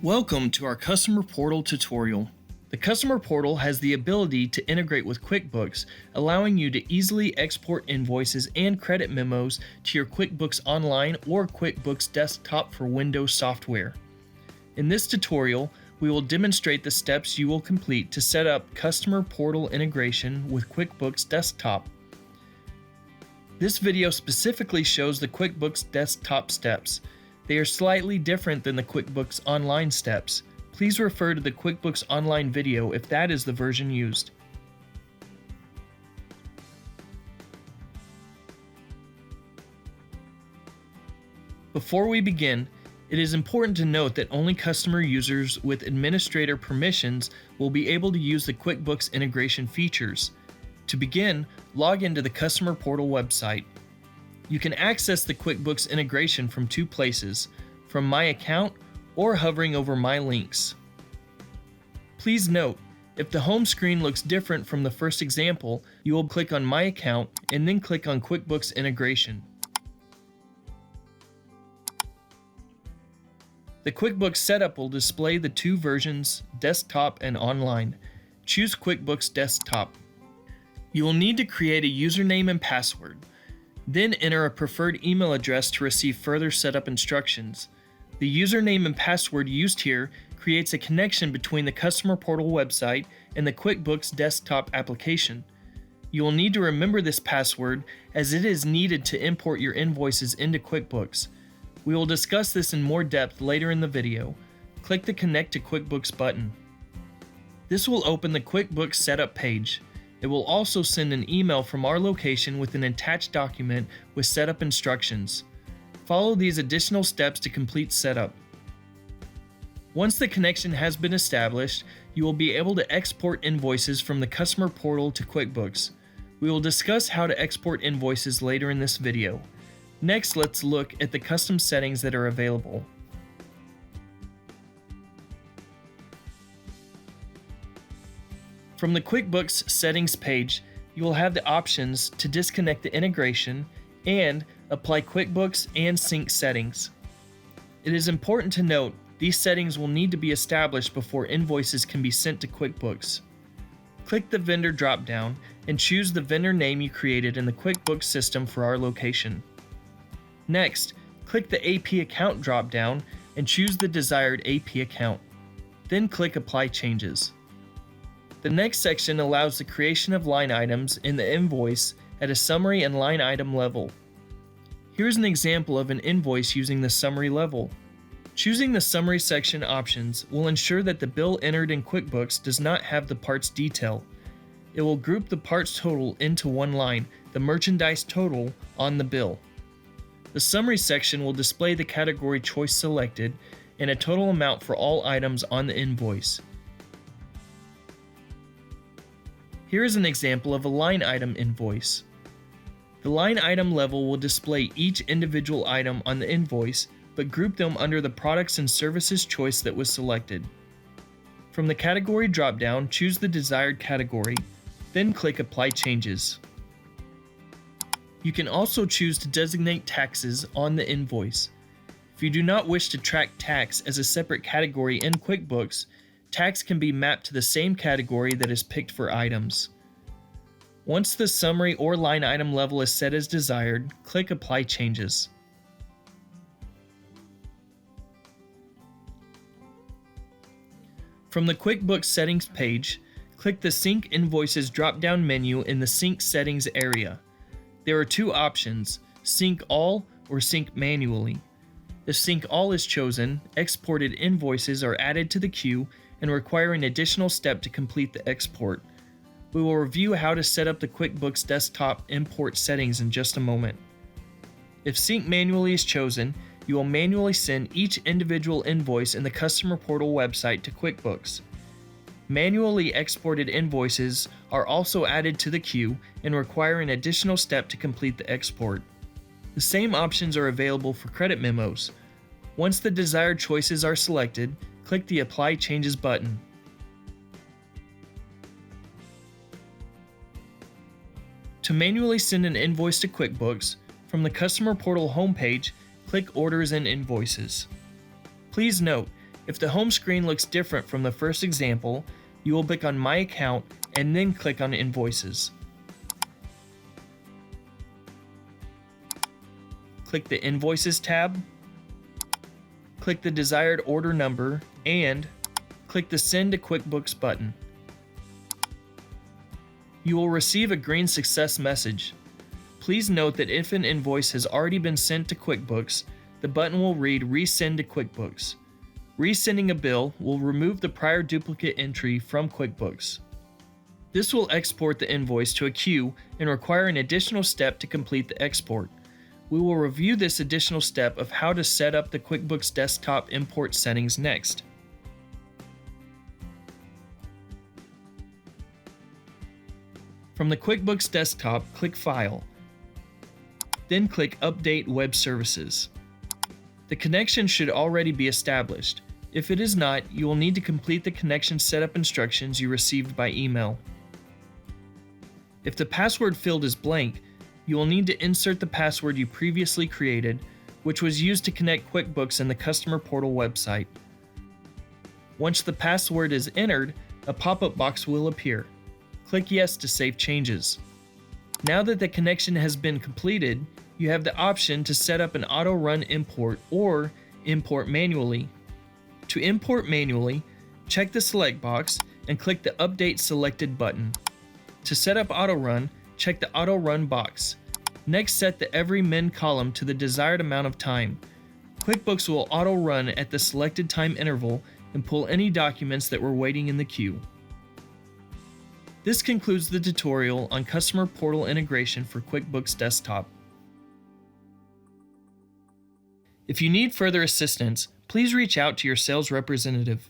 Welcome to our Customer Portal tutorial. The Customer Portal has the ability to integrate with QuickBooks, allowing you to easily export invoices and credit memos to your QuickBooks Online or QuickBooks Desktop for Windows software. In this tutorial, we will demonstrate the steps you will complete to set up Customer Portal integration with QuickBooks Desktop. This video specifically shows the QuickBooks Desktop steps. They are slightly different than the QuickBooks Online steps. Please refer to the QuickBooks Online video if that is the version used. Before we begin, it is important to note that only customer users with administrator permissions will be able to use the QuickBooks integration features. To begin, log into the Customer Portal website. You can access the QuickBooks integration from two places, from My Account or hovering over My Links. Please note, if the home screen looks different from the first example, you will click on My Account and then click on QuickBooks integration. The QuickBooks setup will display the two versions, Desktop and Online. Choose QuickBooks Desktop. You will need to create a username and password. Then enter a preferred email address to receive further setup instructions. The username and password used here creates a connection between the Customer Portal website and the QuickBooks Desktop application. You will need to remember this password as it is needed to import your invoices into QuickBooks. We will discuss this in more depth later in the video. Click the Connect to QuickBooks button. This will open the QuickBooks Setup page. It will also send an email from our location with an attached document with setup instructions. Follow these additional steps to complete setup. Once the connection has been established, you will be able to export invoices from the Customer Portal to QuickBooks. We will discuss how to export invoices later in this video. Next, let's look at the custom settings that are available. From the QuickBooks Settings page, you will have the options to disconnect the integration and apply QuickBooks and sync settings. It is important to note these settings will need to be established before invoices can be sent to QuickBooks. Click the vendor drop-down and choose the vendor name you created in the QuickBooks system for our location. Next, click the AP account drop-down and choose the desired AP account. Then click Apply Changes. The next section allows the creation of line items in the invoice at a summary and line item level. Here's an example of an invoice using the summary level. Choosing the summary section options will ensure that the bill entered in QuickBooks does not have the parts detail. It will group the parts total into one line, the merchandise total, on the bill. The summary section will display the category choice selected and a total amount for all items on the invoice. Here is an example of a line item invoice. The line item level will display each individual item on the invoice, but group them under the products and services choice that was selected. From the category drop-down, choose the desired category, then click Apply Changes. You can also choose to designate taxes on the invoice. If you do not wish to track tax as a separate category in QuickBooks, tax can be mapped to the same category that is picked for items. Once the summary or line item level is set as desired, click Apply Changes. From the QuickBooks Settings page, click the Sync Invoices drop-down menu in the Sync Settings area. There are two options, Sync All or Sync Manually. If Sync All is chosen, exported invoices are added to the queue and require an additional step to complete the export. We will review how to set up the QuickBooks Desktop import settings in just a moment. If Sync Manually is chosen, you will manually send each individual invoice in the Customer Portal website to QuickBooks. Manually exported invoices are also added to the queue and require an additional step to complete the export. The same options are available for credit memos. Once the desired choices are selected, click the Apply Changes button. To manually send an invoice to QuickBooks, from the Customer Portal homepage, click Orders and Invoices. Please note, If the home screen looks different from the first example, you will click on My Account and then click on Invoices. Click the Invoices tab, click the desired order number, and click the Send to QuickBooks button. You will receive a green success message. Please note that if an invoice has already been sent to QuickBooks, the button will read Resend to QuickBooks. Resending a bill will remove the prior duplicate entry from QuickBooks. This will export the invoice to a queue and require an additional step to complete the export. We will review this additional step of how to set up the QuickBooks Desktop import settings next. From the QuickBooks Desktop, click File. Then click Update Web Services. The connection should already be established. If it is not, you will need to complete the connection setup instructions you received by email. If the password field is blank, you will need to insert the password you previously created, which was used to connect QuickBooks in the Customer Portal website. Once the password is entered, a pop-up box will appear. Click Yes to save changes. Now that the connection has been completed, you have the option to set up an auto-run import or import manually. To import manually, check the select box and click the Update Selected button. To set up auto-run, check the auto-run box. Next, set the Every Min column to the desired amount of time. QuickBooks will auto-run at the selected time interval and pull any documents that were waiting in the queue. This concludes the tutorial on Customer Portal integration for QuickBooks Desktop. If you need further assistance, please reach out to your sales representative.